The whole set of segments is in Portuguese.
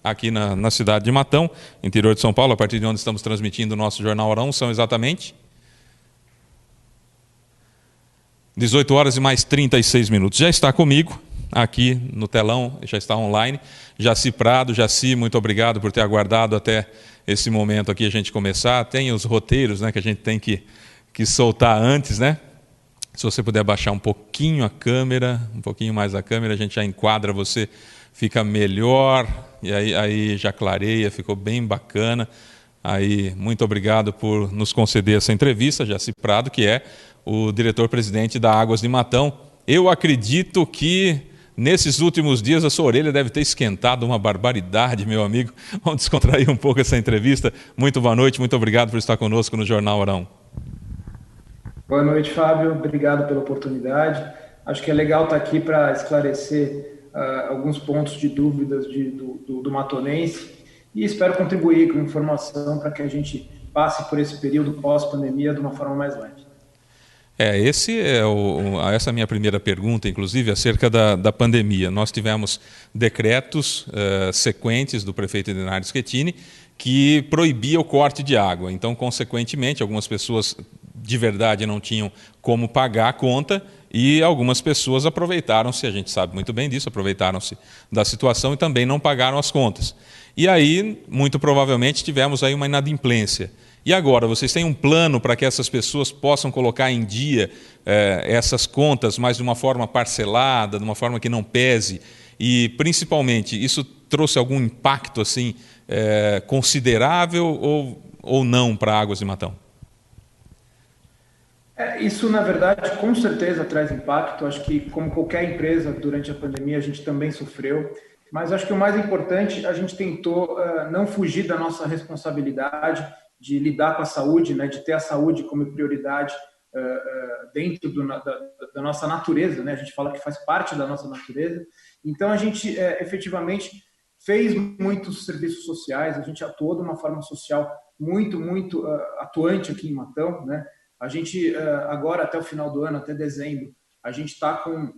aqui na cidade de Matão, interior de São Paulo, a partir de onde estamos transmitindo o nosso Jornal Orão, são exatamente 18 horas e mais 36 minutos. Já está comigo, aqui no telão, já está online, Jaci Prado. Jaci, muito obrigado por ter aguardado até esse momento aqui a gente começar. Tem os roteiros, né, que a gente tem que soltar antes, né? Se você puder baixar um pouquinho a câmera, um pouquinho mais a câmera, a gente já enquadra você, fica melhor, e aí já clareia, ficou bem bacana. Aí, muito obrigado por nos conceder essa entrevista, Jaci Prado, que é o diretor-presidente da Águas de Matão. Eu acredito que nesses últimos dias a sua orelha deve ter esquentado uma barbaridade, meu amigo. Vamos descontrair um pouco essa entrevista. Muito boa noite, muito obrigado por estar conosco no Jornal Orão. Boa noite, Fábio. Obrigado pela oportunidade. Acho que é legal estar aqui para esclarecer alguns pontos de dúvidas do matonense e espero contribuir com informação para que a gente passe por esse período pós-pandemia de uma forma mais leve. Essa é a minha primeira pergunta, inclusive, acerca da pandemia. Nós tivemos decretos sequentes do prefeito Edenardo Schettini que proibia o corte de água. Então, consequentemente, algumas pessoas de verdade não tinham como pagar a conta e algumas pessoas aproveitaram-se, a gente sabe muito bem disso, aproveitaram-se da situação e também não pagaram as contas. E aí, muito provavelmente, tivemos aí uma inadimplência. E agora, vocês têm um plano para que essas pessoas possam colocar em dia essas contas, mas de uma forma parcelada, de uma forma que não pese? E, principalmente, isso trouxe algum impacto assim, considerável ou não para Águas de Matão? Isso, na verdade, com certeza traz impacto. Acho que, como qualquer empresa, durante a pandemia, a gente também sofreu. Mas acho que o mais importante, a gente tentou não fugir da nossa responsabilidade de lidar com a saúde, né, de ter a saúde como prioridade dentro da nossa natureza, né? A gente fala que faz parte da nossa natureza. Então, a gente efetivamente fez muitos serviços sociais, a gente atuou de uma forma social muito atuante aqui em Matão, né? A gente, agora, até o final do ano, até dezembro, a gente está com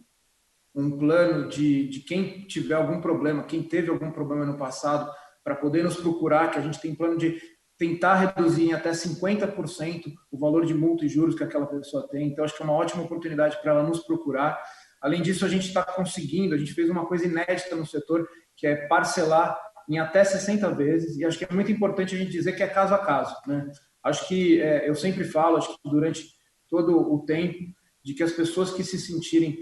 um plano de quem tiver algum problema, quem teve algum problema no passado, para poder nos procurar, que a gente tem plano de tentar reduzir em até 50% o valor de multa e juros que aquela pessoa tem. Então, acho que é uma ótima oportunidade para ela nos procurar. Além disso, a gente está conseguindo, a gente fez uma coisa inédita no setor, que é parcelar em até 60 vezes, e acho que é muito importante a gente dizer que é caso a caso, né? Acho que eu sempre falo, acho que durante todo o tempo, de que as pessoas que se sentirem,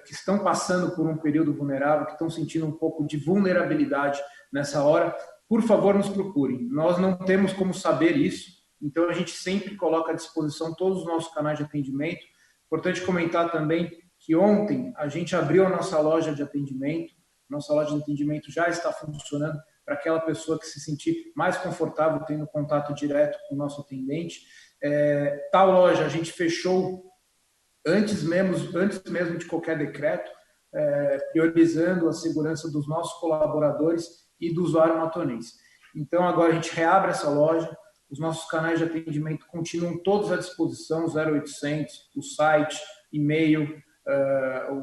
que estão passando por um período vulnerável, que estão sentindo um pouco de vulnerabilidade nessa hora, por favor, nos procurem. Nós não temos como saber isso, então a gente sempre coloca à disposição todos os nossos canais de atendimento. Importante comentar também que ontem a gente abriu a nossa loja de atendimento. Nossa loja de atendimento já está funcionando para aquela pessoa que se sentir mais confortável tendo contato direto com o nosso atendente. Tal loja a gente fechou antes mesmo de qualquer decreto, priorizando a segurança dos nossos colaboradores e do usuário matonense. Então, agora a gente reabre essa loja, os nossos canais de atendimento continuam todos à disposição, 0800, o site, e-mail,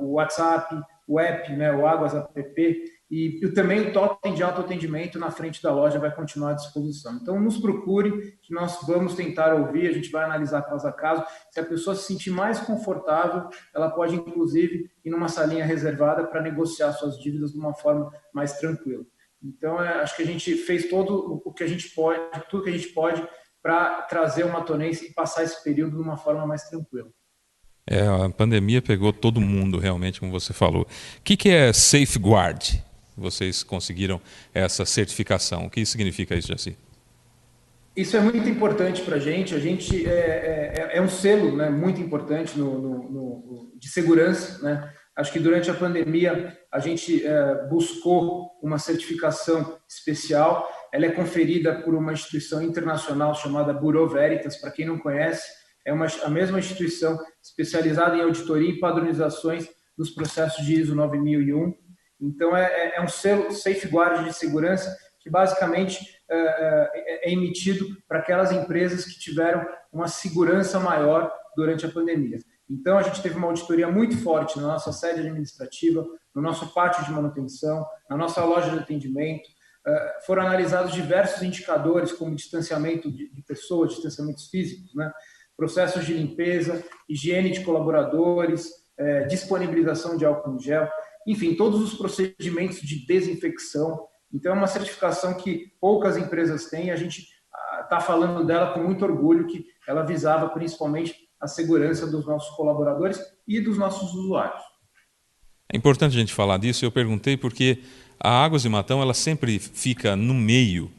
o WhatsApp, o app, né, o Águas App, e também o totem de autoatendimento na frente da loja vai continuar à disposição. Então, nos procure, que nós vamos tentar ouvir, a gente vai analisar caso a caso. Se a pessoa se sentir mais confortável, ela pode, inclusive, ir numa salinha reservada para negociar suas dívidas de uma forma mais tranquila. Então, acho que a gente fez tudo o que a gente pode para trazer o matonense e passar esse período de uma forma mais tranquila. A pandemia pegou todo mundo, realmente, como você falou. O que é Safeguard? Vocês conseguiram essa certificação. O que significa isso, Jaci? Isso é muito importante para a gente. A gente é um selo, né, muito importante de segurança, né? Acho que durante a pandemia a gente buscou uma certificação especial. Ela é conferida por uma instituição internacional chamada Bureau Veritas. Para quem não conhece, a mesma instituição especializada em auditoria e padronizações dos processos de ISO 9001. Então, é um selo safeguard de segurança que basicamente é emitido para aquelas empresas que tiveram uma segurança maior durante a pandemia. Então, a gente teve uma auditoria muito forte na nossa sede administrativa, no nosso pátio de manutenção, na nossa loja de atendimento. Foram analisados diversos indicadores, como distanciamento de pessoas, distanciamentos físicos, né? Processos de limpeza, higiene de colaboradores, disponibilização de álcool em gel, enfim, todos os procedimentos de desinfecção. Então, é uma certificação que poucas empresas têm, a gente está falando dela com muito orgulho, que ela visava principalmente a segurança dos nossos colaboradores e dos nossos usuários. É importante a gente falar disso, eu perguntei porque a Águas de Matão ela sempre fica no meio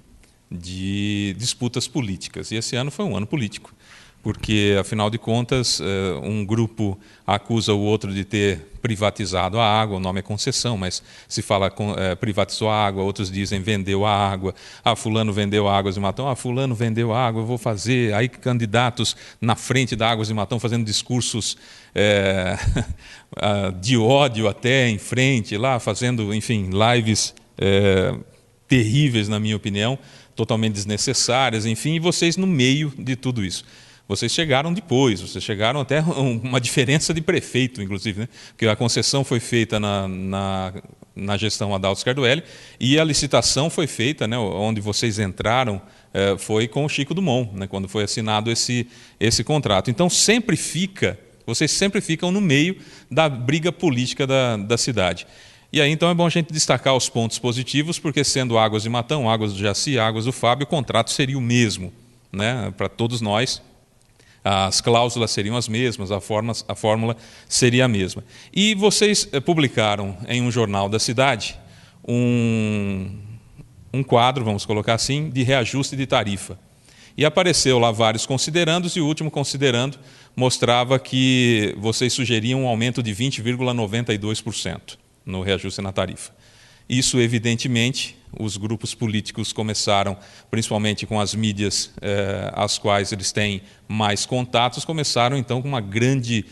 de disputas políticas, e esse ano foi um ano político, porque, afinal de contas, um grupo acusa o outro de ter privatizado a água, o nome é concessão, mas se fala privatizou a água, outros dizem vendeu a água, fulano vendeu a Águas de Matão, fulano vendeu a água, eu vou fazer, aí candidatos na frente da Águas de Matão fazendo discursos de ódio até em frente, lá fazendo, enfim, lives terríveis, na minha opinião, totalmente desnecessárias, enfim, e vocês no meio de tudo isso. Vocês chegaram depois, vocês chegaram até uma diferença de prefeito, inclusive, né? Porque a concessão foi feita na gestão Adalto Scardoelli e a licitação foi feita, né, onde vocês entraram, foi com o Chico Dumont, né, quando foi assinado esse contrato. Então, vocês sempre ficam no meio da briga política da cidade. E aí, então, é bom a gente destacar os pontos positivos, porque sendo Águas de Matão, Águas do Jaci, Águas do Fábio, o contrato seria o mesmo, né, para todos nós. As cláusulas seriam as mesmas, a fórmula seria a mesma. E vocês publicaram em um jornal da cidade um quadro, vamos colocar assim, de reajuste de tarifa. E apareceu lá vários considerandos, e o último considerando mostrava que vocês sugeriam um aumento de 20,92% no reajuste na tarifa. Isso, evidentemente, os grupos políticos começaram, principalmente com as mídias às quais eles têm mais contatos, começaram então com uma grande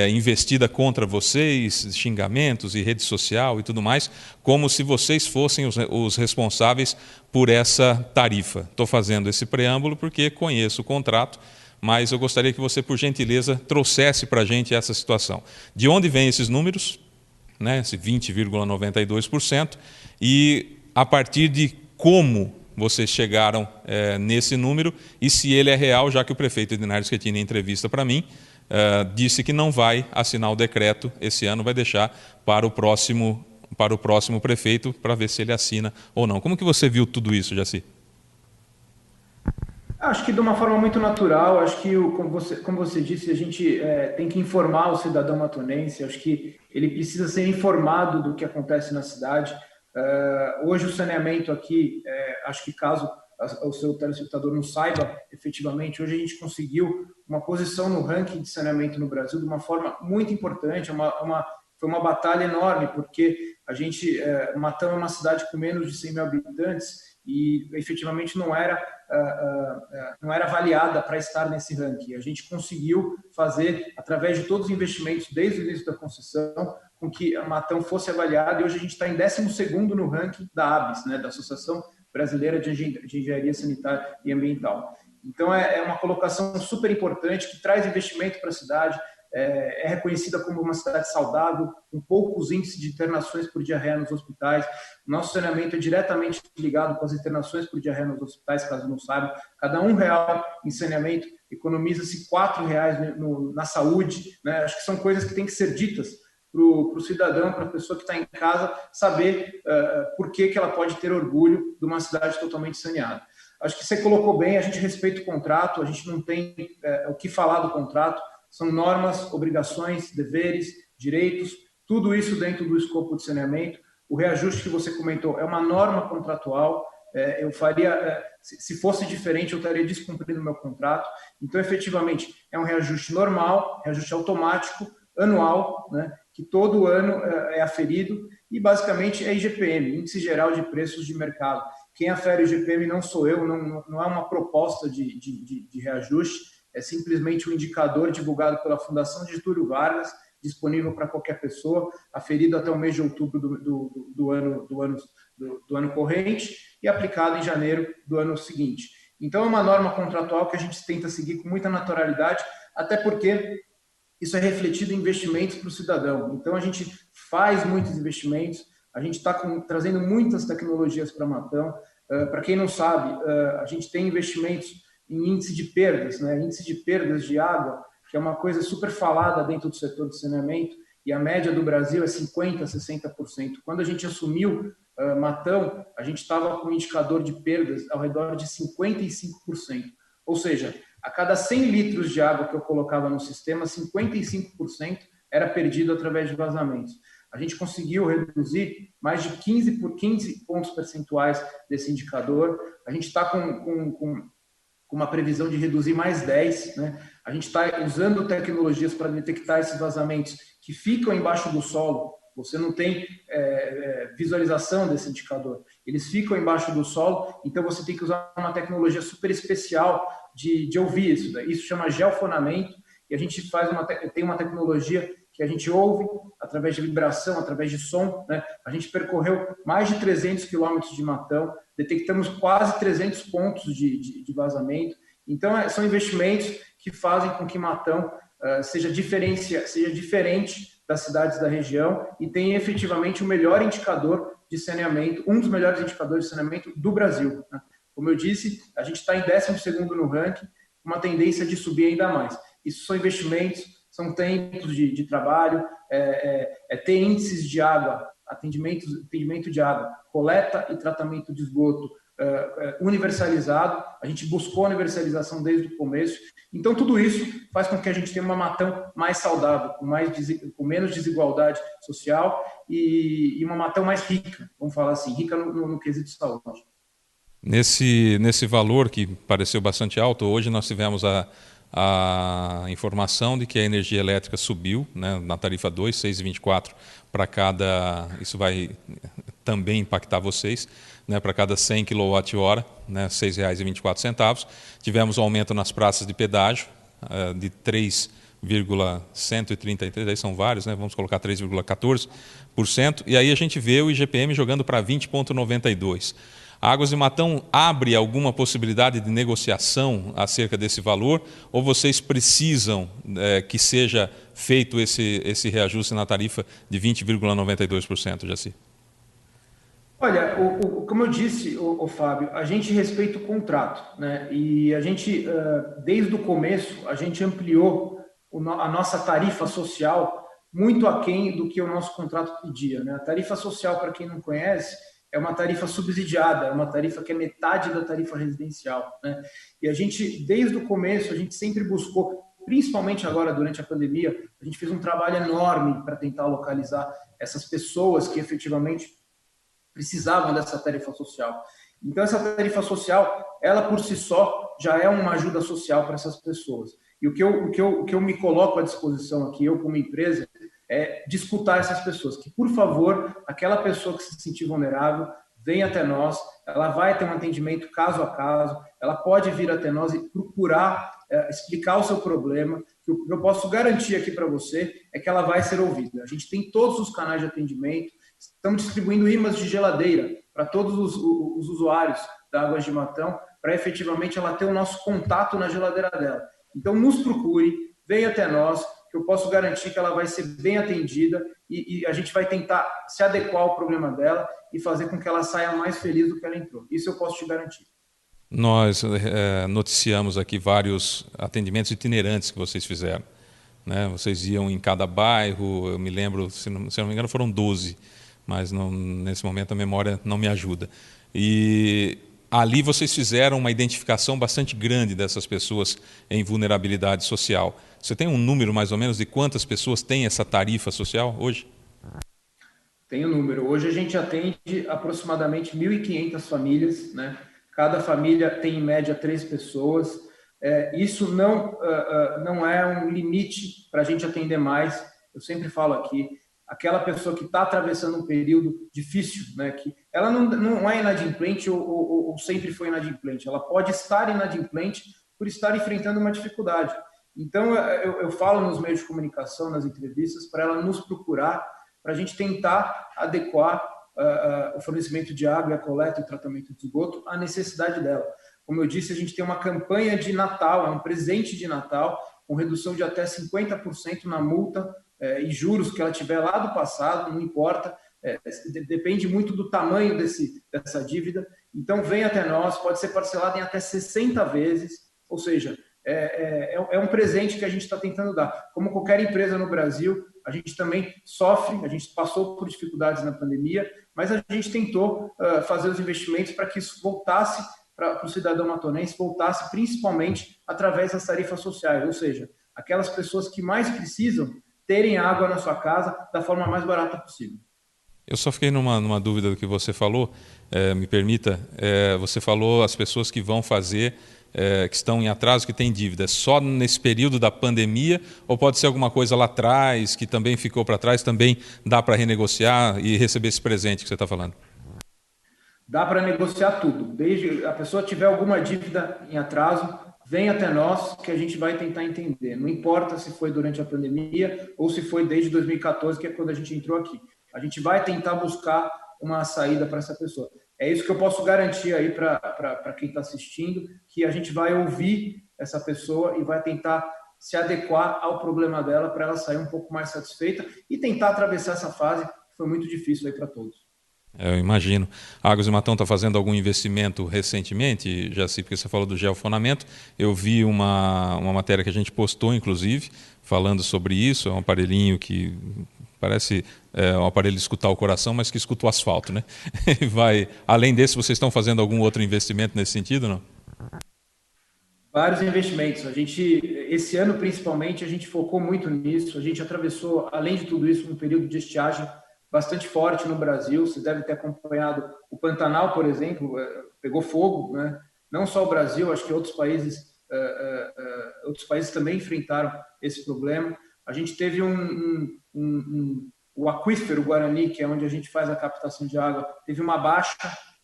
investida contra vocês, xingamentos e rede social e tudo mais, como se vocês fossem os responsáveis por essa tarifa. Estou fazendo esse preâmbulo porque conheço o contrato, mas eu gostaria que você, por gentileza, trouxesse para a gente essa situação. De onde vêm esses números? Né, esse 20,92%, e a partir de como vocês chegaram nesse número, e se ele é real, já que o prefeito Edinardo Schettini, em entrevista para mim, disse que não vai assinar o decreto esse ano, vai deixar para o próximo prefeito, para ver se ele assina ou não. Como que você viu tudo isso, Jaci? Acho que de uma forma muito natural, acho que, como você disse, a gente tem que informar o cidadão matonense, acho que ele precisa ser informado do que acontece na cidade. Hoje o saneamento aqui, acho que caso o seu telespectador não saiba efetivamente, hoje a gente conseguiu uma posição no ranking de saneamento no Brasil de uma forma muito importante, foi uma batalha enorme, porque Matão é uma cidade com menos de 100 mil habitantes, e efetivamente não era avaliada para estar nesse ranking. A gente conseguiu fazer, através de todos os investimentos desde o início da concessão, com que a Matão fosse avaliada, e hoje a gente está em 12º no ranking da ABS, né, da Associação Brasileira de Engenharia Sanitária e Ambiental. Então é uma colocação super importante, que traz investimento para a cidade, é reconhecida como uma cidade saudável, com poucos índices de internações por diarreia nos hospitais. Nosso saneamento é diretamente ligado com as internações por diarreia nos hospitais, caso não saiba. Cada R$1 em saneamento economiza-se R$4 na saúde, né? Acho que são coisas que têm que ser ditas para o cidadão, para a pessoa que está em casa, saber por que ela pode ter orgulho de uma cidade totalmente saneada. Acho que você colocou bem, a gente respeita o contrato, a gente não tem o que falar do contrato. São normas, obrigações, deveres, direitos, tudo isso dentro do escopo de saneamento. O reajuste que você comentou é uma norma contratual. Eu faria, se fosse diferente, eu estaria descumprindo o meu contrato. Então, efetivamente, é um reajuste normal, reajuste automático, anual, né, que todo ano é aferido, e basicamente é IGPM, Índice Geral de Preços de Mercado. Quem afere o IGPM não sou eu, não é uma proposta de reajuste, é simplesmente um indicador divulgado pela Fundação Getúlio Vargas, disponível para qualquer pessoa, aferido até o mês de outubro do ano corrente e aplicado em janeiro do ano seguinte. Então, é uma norma contratual que a gente tenta seguir com muita naturalidade, até porque isso é refletido em investimentos para o cidadão. Então, a gente faz muitos investimentos, a gente está trazendo muitas tecnologias para Matão. Para quem não sabe, a gente tem investimentos em índice de perdas, né? Índice de perdas de água, que é uma coisa super falada dentro do setor de saneamento, e a média do Brasil é 50%, 60%. Quando a gente assumiu Matão, a gente estava com um indicador de perdas ao redor de 55%. Ou seja, a cada 100 litros de água que eu colocava no sistema, 55% era perdido através de vazamentos. A gente conseguiu reduzir mais de 15 pontos percentuais desse indicador. A gente está com uma previsão de reduzir mais 10. Né? A gente está usando tecnologias para detectar esses vazamentos que ficam embaixo do solo. Você não tem visualização desse indicador. Eles ficam embaixo do solo, então você tem que usar uma tecnologia super especial de ouvir isso. Né? Isso chama geofonamento, e a gente tem uma tecnologia que a gente ouve através de vibração, através de som. Né? A gente percorreu mais de 300 quilômetros de Matão, detectamos quase 300 pontos de vazamento. Então, são investimentos que fazem com que Matão seja diferente das cidades da região e tenha efetivamente o melhor indicador de saneamento, um dos melhores indicadores de saneamento do Brasil. Né? Como eu disse, a gente está em 12º no ranking, uma tendência de subir ainda mais. Isso são investimentos, são tempos de trabalho, ter índices de água, atendimento de água, coleta e tratamento de esgoto universalizado. A gente buscou a universalização desde o começo. Então, tudo isso faz com que a gente tenha uma Matão mais saudável, com menos desigualdade social e uma Matão mais rica, vamos falar assim, rica no quesito saúde. Nesse valor que pareceu bastante alto, hoje nós tivemos a informação de que a energia elétrica subiu, né, na tarifa 2, 6,24 para cada. Isso vai também impactar vocês, né, para cada 100 kWh, né, R$ 6,24. Tivemos um aumento nas praças de pedágio de 3,133, aí são vários, né, vamos colocar 3,14%, e aí a gente vê o IGPM jogando para 20,92%. A Águas de Matão abre alguma possibilidade de negociação acerca desse valor, ou vocês precisam que seja feito esse reajuste na tarifa de 20,92%, Jaci? Olha, como eu disse, Fábio, a gente respeita o contrato, né? E a gente, desde o começo, a gente ampliou a nossa tarifa social muito aquém do que o nosso contrato pedia, né? A tarifa social, para quem não conhece, é uma tarifa subsidiada, é uma tarifa que é metade da tarifa residencial, né? E a gente, desde o começo, a gente sempre buscou, principalmente agora durante a pandemia, a gente fez um trabalho enorme para tentar localizar essas pessoas que efetivamente precisavam dessa tarifa social. Então, essa tarifa social, ela por si só, já é uma ajuda social para essas pessoas. E o que eu me coloco à disposição aqui, eu como empresa, é de escutar essas pessoas, que, por favor, aquela pessoa que se sentir vulnerável, venha até nós, ela vai ter um atendimento caso a caso, ela pode vir até nós e procurar explicar o seu problema, que o que eu posso garantir aqui para você é que ela vai ser ouvida. A gente tem todos os canais de atendimento, estamos distribuindo imãs de geladeira para todos os usuários da Águas de Matão, para efetivamente ela ter o nosso contato na geladeira dela. Então, nos procure, venha até nós, que eu posso garantir que ela vai ser bem atendida e a gente vai tentar se adequar ao problema dela e fazer com que ela saia mais feliz do que ela entrou. Isso eu posso te garantir. Nós noticiamos aqui vários atendimentos itinerantes que vocês fizeram, né? Vocês iam em cada bairro, eu me lembro, se não me engano, foram 12, mas nesse momento a memória não me ajuda. E ali vocês fizeram uma identificação bastante grande dessas pessoas em vulnerabilidade social. Você tem um número mais ou menos de quantas pessoas têm essa tarifa social hoje? Tem o número. Hoje a gente atende aproximadamente 1.500 famílias, né? Cada família tem em média 3 pessoas. Isso não é um limite para a gente atender mais. Eu sempre falo aqui, aquela pessoa que está atravessando um período difícil, né? Que ela não é inadimplente ou sempre foi inadimplente. Ela pode estar inadimplente por estar enfrentando uma dificuldade. Então, eu falo nos meios de comunicação, nas entrevistas, para ela nos procurar, para a gente tentar adequar o fornecimento de água, a coleta e o tratamento de esgoto à necessidade dela. Como eu disse, a gente tem uma campanha de Natal, é um presente de Natal, com redução de até 50% na multa e juros que ela tiver lá do passado, não importa, depende muito do tamanho dessa dívida. Então, vem até nós, pode ser parcelado em até 60 vezes, ou seja, é um presente que a gente está tentando dar. Como qualquer empresa no Brasil, a gente também sofre, a gente passou por dificuldades na pandemia, mas a gente tentou fazer os investimentos para que isso voltasse para o cidadão matonense, voltasse principalmente através das tarifas sociais, ou seja, aquelas pessoas que mais precisam terem água na sua casa da forma mais barata possível. Eu só fiquei numa dúvida do que você falou, me permita, você falou as pessoas que vão fazer, que estão em atraso, que têm dívidas, só nesse período da pandemia, ou pode ser alguma coisa lá atrás, que também ficou para trás, também dá para renegociar e receber esse presente que você está falando? Dá para negociar tudo. Desde a pessoa tiver alguma dívida em atraso, vem até nós que a gente vai tentar entender. Não importa se foi durante a pandemia ou se foi desde 2014, que é quando a gente entrou aqui. A gente vai tentar buscar uma saída para essa pessoa. É isso que eu posso garantir aí para quem está assistindo, que a gente vai ouvir essa pessoa e vai tentar se adequar ao problema dela para ela sair um pouco mais satisfeita e tentar atravessar essa fase que foi muito difícil aí para todos. Eu imagino. A Águas de Matão está fazendo algum investimento recentemente, Jaci, porque você falou do geofonamento. Eu vi uma matéria que a gente postou, inclusive, falando sobre isso. É um aparelhinho que parece um aparelho de escutar o coração, mas que escuta o asfalto, né? Além desse, vocês estão fazendo algum outro investimento nesse sentido, não? Vários investimentos. Esse ano, principalmente, a gente focou muito nisso. A gente atravessou, além de tudo isso, um período de estiagem bastante forte no Brasil. Você deve ter acompanhado o Pantanal, por exemplo, pegou fogo, né? Não só o Brasil, acho que outros países também enfrentaram esse problema. A gente teve o aquífero Guarani, que é onde a gente faz a captação de água, teve uma baixa.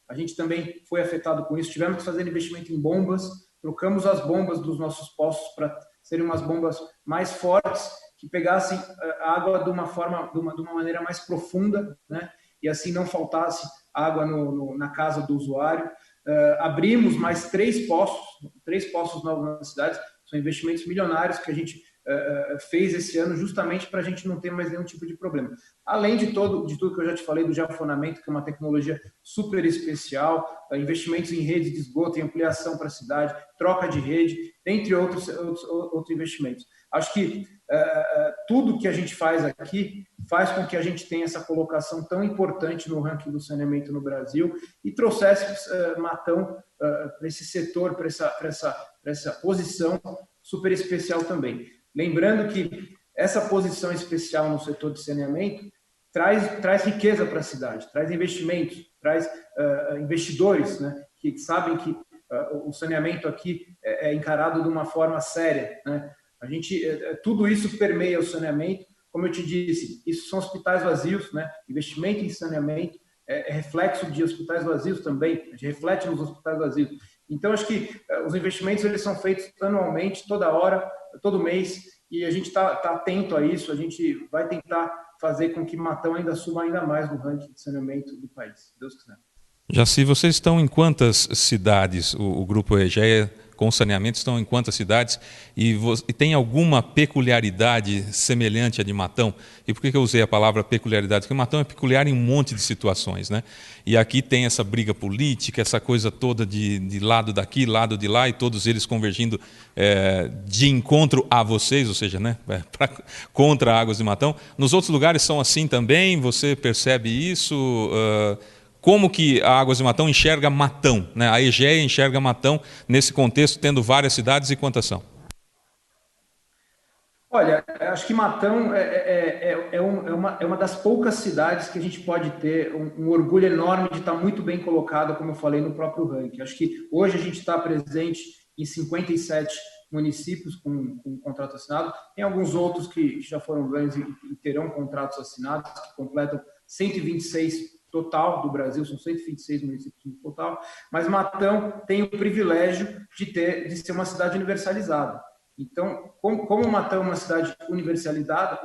A gente também foi afetado com isso. Tivemos que fazer investimento em bombas, trocamos as bombas dos nossos poços para serem umas bombas mais fortes, que pegassem a água de uma maneira mais profunda, né? E assim não faltasse água na casa do usuário. Abrimos mais três poços novos na cidade. São investimentos milionários que a gente fez esse ano justamente para a gente não ter mais nenhum tipo de problema. Além de tudo que eu já te falei do geofonamento, que é uma tecnologia super especial, investimentos em redes de esgoto, em ampliação para a cidade, troca de rede, entre outros investimentos. Acho que tudo que a gente faz aqui faz com que a gente tenha essa colocação tão importante no ranking do saneamento no Brasil e trouxesse Matão para esse setor, para essa posição super especial também. Lembrando que essa posição especial no setor de saneamento traz riqueza para a cidade, traz investimentos, traz investidores, né, que sabem que o saneamento aqui é encarado de uma forma séria, né? Tudo isso permeia o saneamento. Como eu te disse, isso são hospitais vazios, né? Investimento em saneamento é reflexo de hospitais vazios também, a gente reflete nos hospitais vazios. Então, acho que os investimentos eles são feitos anualmente, toda hora, todo mês, e a gente está atento a isso, a gente vai tentar fazer com que Matão ainda suba ainda mais no ranking de saneamento do país, se Deus quiser. Jaci, vocês estão em quantas cidades? O Grupo Egea com saneamento estão em quantas cidades? E tem alguma peculiaridade semelhante à de Matão? E por que eu usei a palavra peculiaridade? Porque Matão é peculiar em um monte de situações, né? E aqui tem essa briga política, essa coisa toda de lado daqui, lado de lá, e todos eles convergindo de encontro a vocês, ou seja, né, contra Águas de Matão. Nos outros lugares são assim também? Você percebe isso? Como que a Águas de Matão enxerga Matão, né? A Egea enxerga Matão nesse contexto, tendo várias cidades, e quantas são? Olha, acho que Matão é uma das poucas cidades que a gente pode ter um orgulho enorme de estar muito bem colocado, como eu falei, no próprio ranking. Acho que hoje a gente está presente em 57 municípios com contrato assinado. Tem alguns outros que já foram ganhos e terão contratos assinados, que completam 126 total do Brasil, são 126 municípios no total, mas Matão tem o privilégio de ser uma cidade universalizada. Então, como Matão é uma cidade universalizada,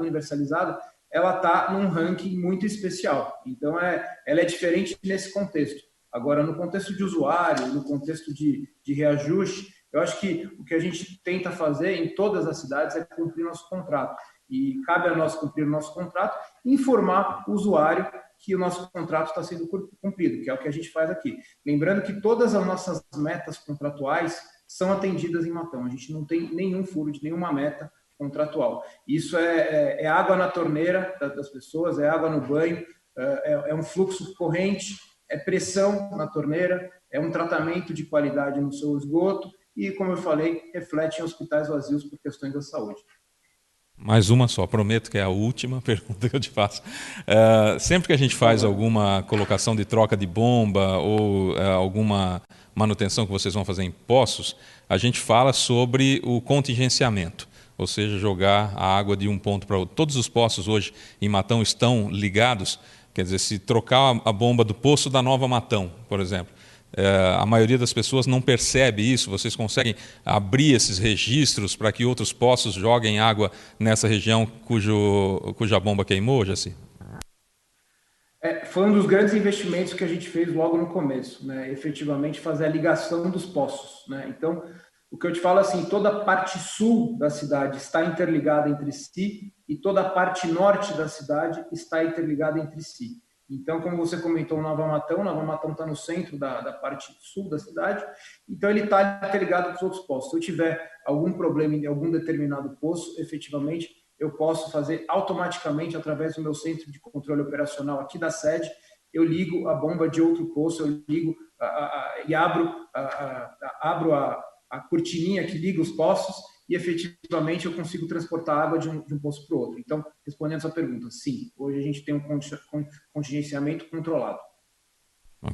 ela está num ranking muito especial. Então, ela é diferente nesse contexto. Agora, no contexto de usuário, no contexto de reajuste, Eu acho que o que a gente tenta fazer em todas as cidades é cumprir nosso contrato. E cabe a nós cumprir o nosso contrato e informar o usuário que o nosso contrato está sendo cumprido, que é o que a gente faz aqui. Lembrando que todas as nossas metas contratuais são atendidas em Matão. A gente não tem nenhum furo de nenhuma meta contratual. Isso é água na torneira das pessoas, é água no banho, é um fluxo corrente, é pressão na torneira, é um tratamento de qualidade no seu esgoto e, como eu falei, reflete em hospitais vazios por questões da saúde. Mais uma só, prometo que é a última pergunta que eu te faço. Sempre que a gente faz alguma colocação de troca de bomba ou alguma manutenção que vocês vão fazer em poços, a gente fala sobre o contingenciamento, ou seja, jogar a água de um ponto para outro. Todos os poços hoje em Matão estão ligados, quer dizer, se trocar a bomba do poço da Nova Matão, por exemplo, a maioria das pessoas não percebe isso. Vocês conseguem abrir esses registros para que outros poços joguem água nessa região cuja bomba queimou, Jaci? Foi um dos grandes investimentos que a gente fez logo no começo, né? Efetivamente fazer a ligação dos poços, né? Então, o que eu te falo é assim, toda a parte sul da cidade está interligada entre si e toda a parte norte da cidade está interligada entre si. Então, como você comentou, Nova Matão está no centro da parte sul da cidade, então ele está interligado com os outros poços. Se eu tiver algum problema em algum determinado poço, efetivamente, eu posso fazer automaticamente, através do meu centro de controle operacional aqui da sede, eu ligo a bomba de outro poço, eu ligo e abro a cortininha que liga os poços e efetivamente eu consigo transportar água de um poço para o outro. Então, respondendo a sua pergunta, sim, hoje a gente tem um contingenciamento controlado.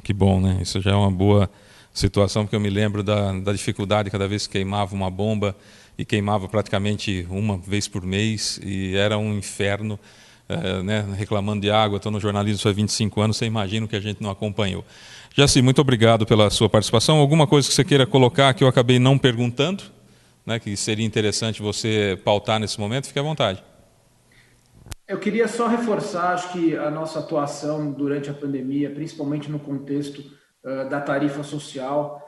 Que bom, né? Isso já é uma boa situação, porque eu me lembro da dificuldade cada vez que queimava uma bomba, e queimava praticamente uma vez por mês, e era um inferno, né? Reclamando de água. Estou no jornalismo há 25 anos, você imagina o que a gente não acompanhou. Jaci, muito obrigado pela sua participação. Alguma coisa que você queira colocar que eu acabei não perguntando, né, que seria interessante você pautar nesse momento? Fique à vontade. Eu queria só reforçar, acho que a nossa atuação durante a pandemia, principalmente no contexto da tarifa social,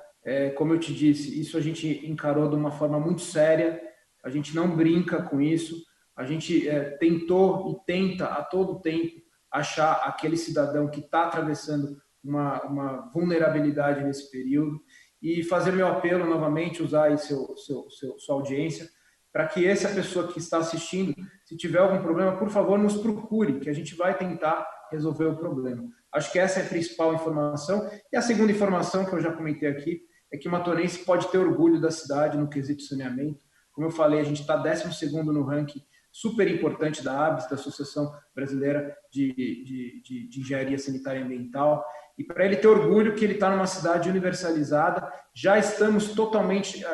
como eu te disse, isso a gente encarou de uma forma muito séria, a gente não brinca com isso, a gente tentou e tenta a todo tempo achar aquele cidadão que está atravessando uma vulnerabilidade nesse período e fazer meu apelo novamente, usar aí sua audiência, para que essa pessoa que está assistindo, se tiver algum problema, por favor, nos procure, que a gente vai tentar resolver o problema. Acho que essa é a principal informação. E a segunda informação que eu já comentei aqui é que o matonense pode ter orgulho da cidade no quesito saneamento. Como eu falei, a gente está 12º no ranking super importante da ABS, da Associação Brasileira de Engenharia Sanitária e Ambiental. E para ele ter orgulho que ele está numa cidade universalizada, já estamos totalmente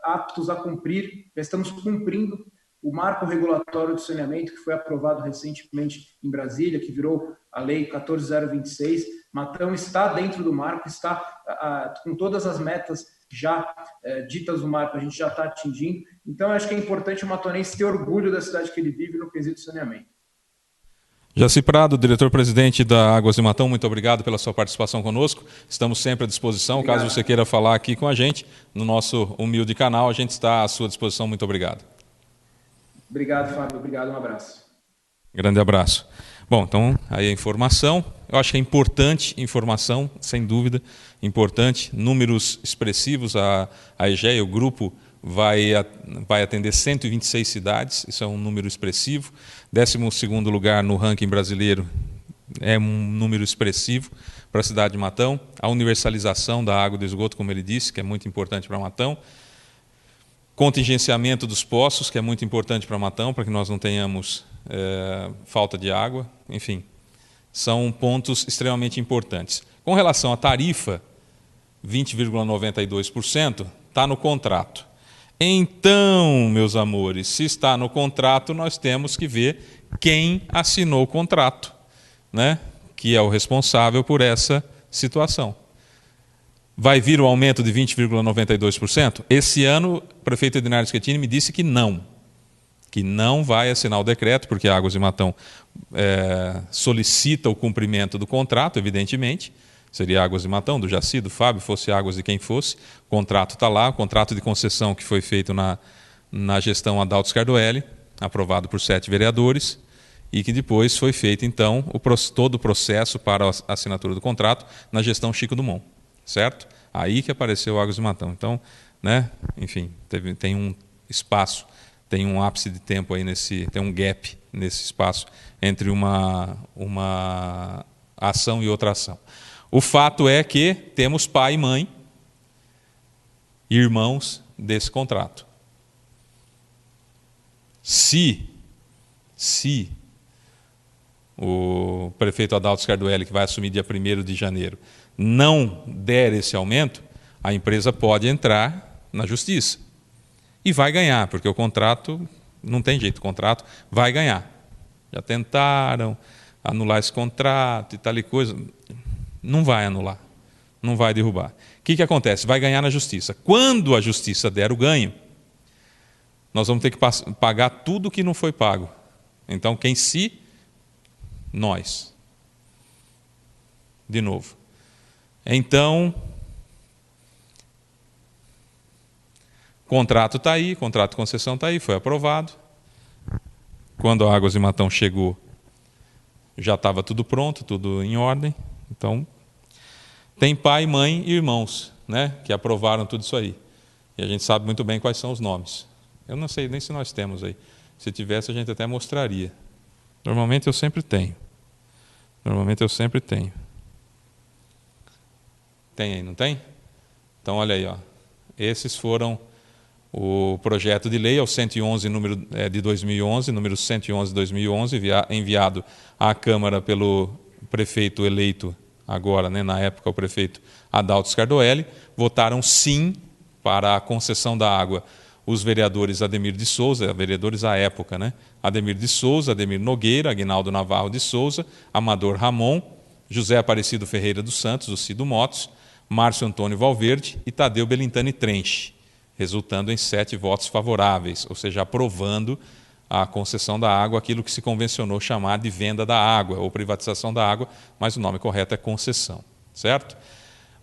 aptos a cumprir, já estamos cumprindo o marco regulatório do saneamento que foi aprovado recentemente em Brasília, que virou a Lei 14.026. Matão está dentro do marco, está com todas as metas já ditas no marco, a gente já está atingindo. Então, eu acho que é importante o matonense ter orgulho da cidade que ele vive no quesito saneamento. Jaci Prado, diretor-presidente da Águas de Matão, muito obrigado pela sua participação conosco. Estamos sempre à disposição. Obrigado. Caso você queira falar aqui com a gente, no nosso humilde canal, a gente está à sua disposição. Muito obrigado. Obrigado, Fábio. Obrigado, um abraço. Grande abraço. Bom, então, aí a informação. Eu acho que é importante informação, sem dúvida, importante. Números expressivos. A EGEA, o grupo, vai atender 126 cidades, isso é um número expressivo. 12º lugar no ranking brasileiro é um número expressivo para a cidade de Matão. A universalização da água do esgoto, como ele disse, que é muito importante para Matão. Contingenciamento dos poços, que é muito importante para Matão, para que nós não tenhamos falta de água. Enfim, são pontos extremamente importantes. Com relação à tarifa, 20,92% está no contrato. Então, meus amores, se está no contrato, nós temos que ver quem assinou o contrato, né? Que é o responsável por essa situação. Vai vir o aumento de 20,92%? Esse ano, o prefeito Edinardo Schettini me disse que não vai assinar o decreto, porque a Águas de Matão solicita o cumprimento do contrato, evidentemente, Seria Águas de Matão, do Jaci, do Fábio, fosse Águas de quem fosse. O contrato está lá, o contrato de concessão que foi feito na gestão Adalto Scardoelli, aprovado por 7 vereadores, e que depois foi feito, então, todo o processo para a assinatura do contrato na gestão Chico Dumont, certo? Aí que apareceu Águas de Matão. Então, né, enfim, tem um espaço, tem um ápice de tempo aí, tem um gap nesse espaço entre uma ação e outra ação. O fato é que temos pai e mãe, irmãos desse contrato. Se o prefeito Adalto Scardoelli, que vai assumir dia 1º de janeiro, não der esse aumento, a empresa pode entrar na justiça. E vai ganhar, porque o contrato, não tem jeito, o contrato vai ganhar. Já tentaram anular esse contrato e tal e coisa. Não vai anular, não vai derrubar. O que acontece? Vai ganhar na justiça. Quando a justiça der o ganho, nós vamos ter que pagar tudo que não foi pago. Então, quem se? Nós. De novo. Então, contrato está aí, contrato de concessão está aí, foi aprovado. Quando a Águas de Matão chegou, já estava tudo pronto, tudo em ordem. Então, tem pai, mãe e irmãos, né, que aprovaram tudo isso aí. E a gente sabe muito bem quais são os nomes. Eu não sei nem se nós temos aí. Se tivesse, a gente até mostraria. Normalmente eu sempre tenho. Tem aí, não tem? Então, olha aí, ó. Esses foram o projeto de lei, é o 111 de 2011, número 111 de 2011, enviado à Câmara pelo prefeito eleito agora, né, na época o prefeito Adalto Scardoelli. Votaram sim para a concessão da água os vereadores Ademir de Souza, vereadores à época, né? Ademir de Souza, Ademir Nogueira, Aguinaldo Navarro de Souza, Amador Ramon, José Aparecido Ferreira dos Santos, o Cido Motos, Márcio Antônio Valverde e Tadeu Belintani Trenche, resultando em 7 votos favoráveis, ou seja, aprovando a concessão da água, aquilo que se convencionou chamar de venda da água ou privatização da água, mas o nome correto é concessão, certo?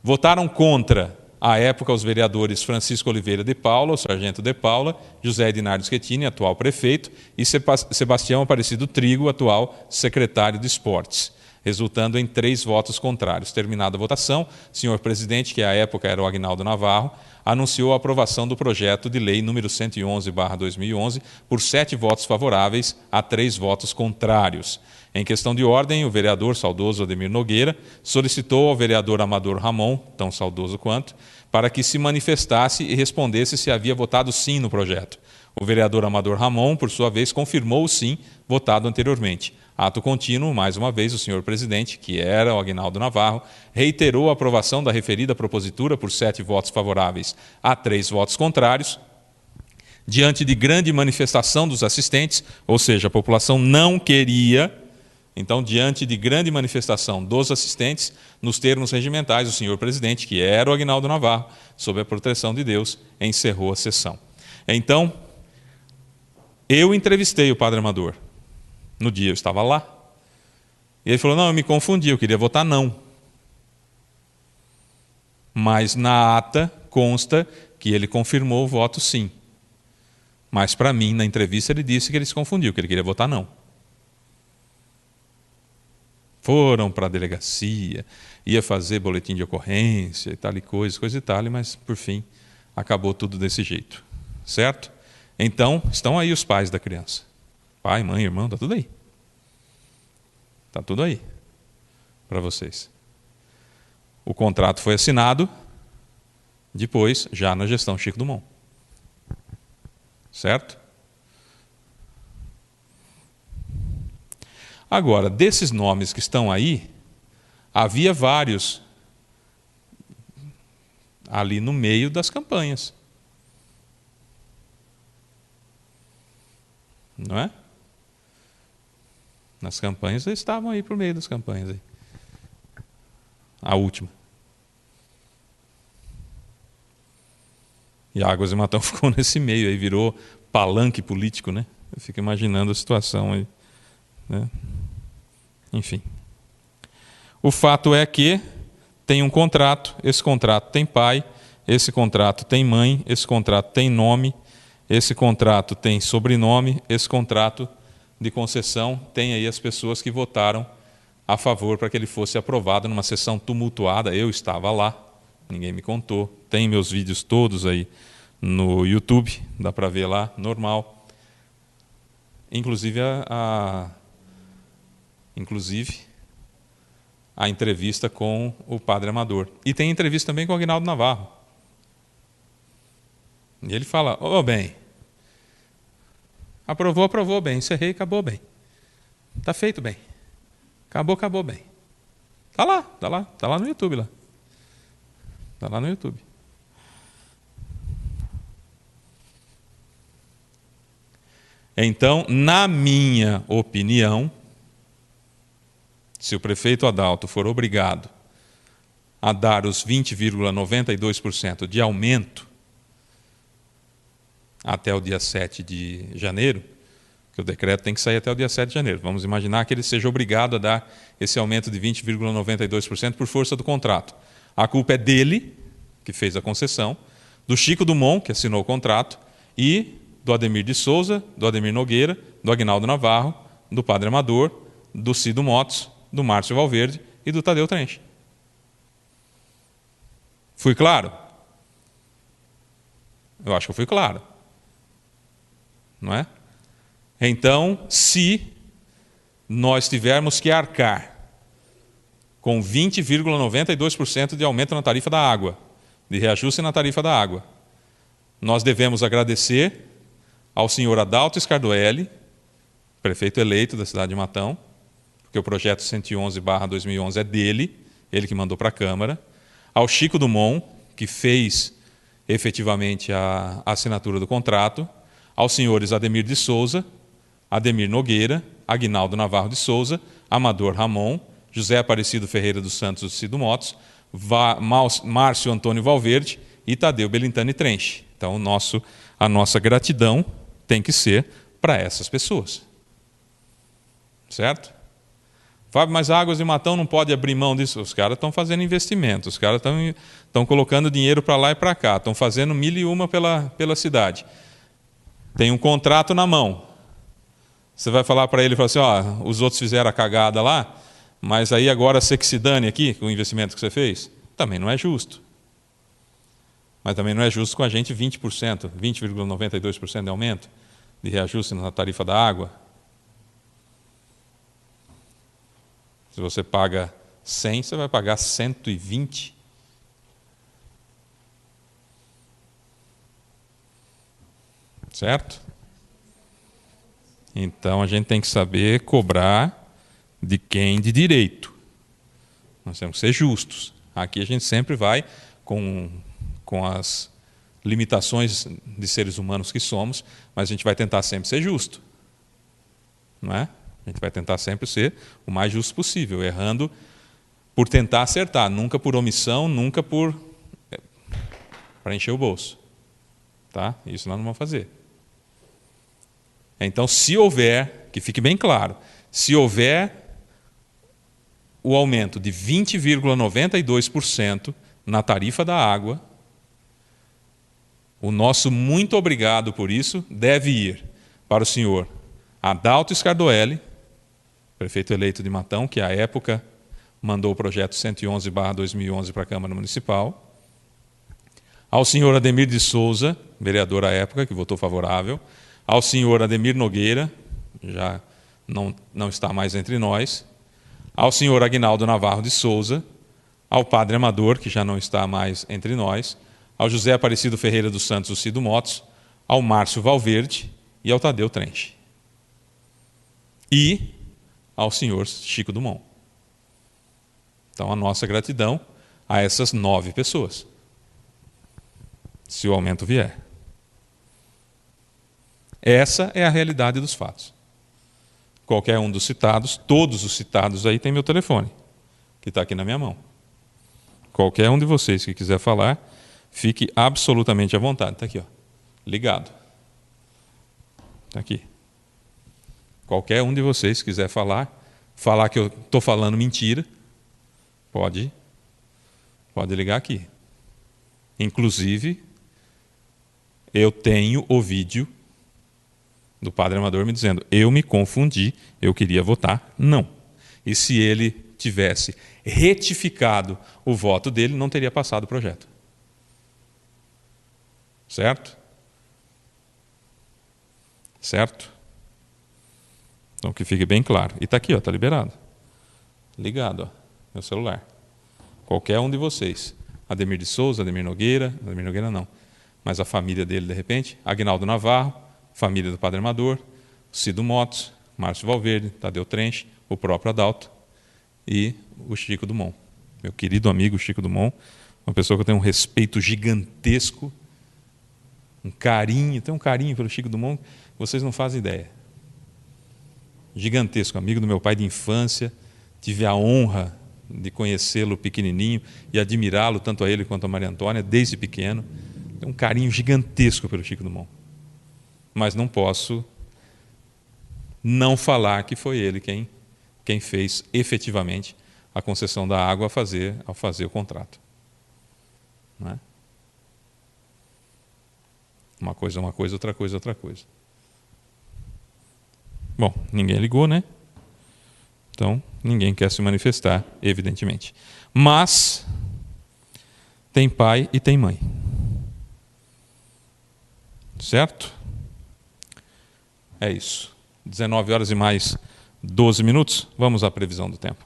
Votaram contra, à época, os vereadores Francisco Oliveira de Paula, o sargento de Paula, José Edinardo Schettini, atual prefeito, e Sebastião Aparecido Trigo, atual secretário de Esportes, resultando em 3 votos contrários. Terminada a votação, o senhor presidente, que à época era o Aguinaldo Navarro, anunciou a aprovação do projeto de lei número 111/2011 por 7 votos favoráveis a 3 votos contrários. Em questão de ordem, o vereador saudoso Ademir Nogueira solicitou ao vereador Amador Ramon, tão saudoso quanto, para que se manifestasse e respondesse se havia votado sim no projeto. O vereador Amador Ramon, por sua vez, confirmou o sim votado anteriormente. Ato contínuo, mais uma vez, o senhor presidente, que era o Aguinaldo Navarro, reiterou a aprovação da referida propositura por 7 votos favoráveis a 3 votos contrários, diante de grande manifestação dos assistentes, ou seja, a população não queria. Então, diante de grande manifestação dos assistentes, nos termos regimentais, o senhor presidente, que era o Aguinaldo Navarro, sob a proteção de Deus, encerrou a sessão. Então, eu entrevistei o padre Amador. No dia eu estava lá. E ele falou, não, eu me confundi, eu queria votar não. Mas na ata consta que ele confirmou o voto sim. Mas para mim, na entrevista, ele disse que ele se confundiu, que ele queria votar não. Foram para a delegacia, ia fazer boletim de ocorrência e tal e coisa e tal, mas por fim acabou tudo desse jeito, certo? Então, estão aí os pais da criança. Pai, mãe, irmão, está tudo aí. Está tudo aí para vocês. O contrato foi assinado depois, já na gestão Chico Dumont. Certo? Agora, desses nomes que estão aí, havia vários ali no meio das campanhas. Não é? Nas campanhas, eles estavam aí por meio das campanhas. Aí. A última. E Águas de Matão ficou nesse meio, aí virou palanque político, né? Eu fico imaginando a situação aí. Né? Enfim. O fato é que tem um contrato, esse contrato tem pai, esse contrato tem mãe, esse contrato tem nome, esse contrato tem sobrenome, esse contrato de concessão tem aí as pessoas que votaram a favor para que ele fosse aprovado numa sessão tumultuada. Eu estava lá, ninguém me contou. Tem meus vídeos todos aí no YouTube, dá para ver lá, normal. Inclusive a entrevista com o padre Amador. E tem entrevista também com o Aguinaldo Navarro. E ele fala, bem, aprovou bem, encerrei, acabou bem. Está feito bem. Acabou bem. Está lá no YouTube lá. Está lá no YouTube. Então, na minha opinião, se o prefeito Adalto for obrigado a dar os 20,92% de aumento até o dia 7 de janeiro, que o decreto tem que sair até o dia 7 de janeiro. Vamos imaginar que ele seja obrigado a dar esse aumento de 20,92% por força do contrato. A culpa é dele, que fez a concessão, do Chico Dumont, que assinou o contrato, e do Ademir de Souza, do Ademir Nogueira, do Aguinaldo Navarro, do Padre Amador, do Cido Motos, do Márcio Valverde e do Tadeu Trench. Fui claro? Eu acho que eu fui claro. Não é? Então, se nós tivermos que arcar com 20,92% de aumento na tarifa da água, de reajuste na tarifa da água, nós devemos agradecer ao senhor Adalto Scardoelli, prefeito eleito da cidade de Matão, porque o projeto 111/2011 é dele, ele que mandou para a Câmara, ao Chico Dumont, que fez efetivamente a assinatura do contrato, aos senhores Ademir de Souza, Ademir Nogueira, Aguinaldo Navarro de Souza, Amador Ramon, José Aparecido Ferreira dos Santos do Cido Motos, Márcio Antônio Valverde e Tadeu Belintani Trench. Então, a nossa gratidão tem que ser para essas pessoas. Certo? Fábio, mas a Águas de Matão não pode abrir mão disso. Os caras estão fazendo investimentos, os caras estão colocando dinheiro para lá e para cá, estão fazendo 1001 pela cidade. Tem um contrato na mão. Você vai falar para ele, assim, os outros fizeram a cagada lá, mas aí agora você que se dane aqui com o investimento que você fez? Também não é justo. Mas também não é justo com a gente 20%, 20,92% de aumento de reajuste na tarifa da água. Se você paga 100, você vai pagar 120. Certo? Então a gente tem que saber cobrar de quem de direito. Nós temos que ser justos. Aqui a gente sempre vai com as limitações de seres humanos que somos, mas a gente vai tentar sempre ser justo. Não é? A gente vai tentar sempre ser o mais justo possível, errando por tentar acertar, nunca por omissão, nunca para encher o bolso. Tá? Isso nós não vamos fazer. Então, se houver, que fique bem claro, se houver o aumento de 20,92% na tarifa da água, o nosso muito obrigado por isso deve ir para o senhor Adalto Scardoelli, prefeito eleito de Matão, que à época mandou o projeto 111/2011 para a Câmara Municipal, ao senhor Ademir de Souza, vereador à época, que votou favorável, ao senhor Ademir Nogueira, já não está mais entre nós, ao senhor Aguinaldo Navarro de Souza, ao padre Amador, que já não está mais entre nós, ao José Aparecido Ferreira dos Santos do Cido Motos, ao Márcio Valverde e ao Tadeu Trench. E ao senhor Chico Dumont. Então, a nossa gratidão a essas 9 pessoas, se o aumento vier. Essa é a realidade dos fatos. Qualquer um dos citados, todos os citados aí tem meu telefone, que está aqui na minha mão. Qualquer um de vocês que quiser falar, fique absolutamente à vontade. Está aqui, ligado. Está aqui. Qualquer um de vocês que quiser falar que eu estou falando mentira, pode Pode ligar aqui. Inclusive, eu tenho o vídeo do padre Amador me dizendo: eu me confundi, eu queria votar não. E se ele tivesse retificado o voto dele, não teria passado o projeto. Certo? Certo? Então que fique bem claro. E está aqui, está liberado. Ligado, ó, meu celular. Qualquer um de vocês. Ademir de Souza, Ademir Nogueira não, mas a família dele, de repente, Aguinaldo Navarro, família do padre Amador, Cido Motos, Márcio Valverde, Tadeu Trench, o próprio Adalto e o Chico Dumont. Meu querido amigo Chico Dumont, uma pessoa que eu tenho um respeito gigantesco, um carinho, tenho um carinho pelo Chico Dumont, vocês não fazem ideia. Gigantesco, amigo do meu pai de infância, tive a honra de conhecê-lo pequenininho e admirá-lo tanto a ele quanto a Maria Antônia desde pequeno. Tenho um carinho gigantesco pelo Chico Dumont. Mas não posso não falar que foi ele quem fez efetivamente a concessão da água ao fazer o contrato. Não é? Uma coisa é uma coisa, outra coisa é outra coisa. Bom, ninguém ligou, né? Então, ninguém quer se manifestar, evidentemente. Mas tem pai e tem mãe. Certo? É isso. 19 horas e mais 12 minutos. Vamos à previsão do tempo.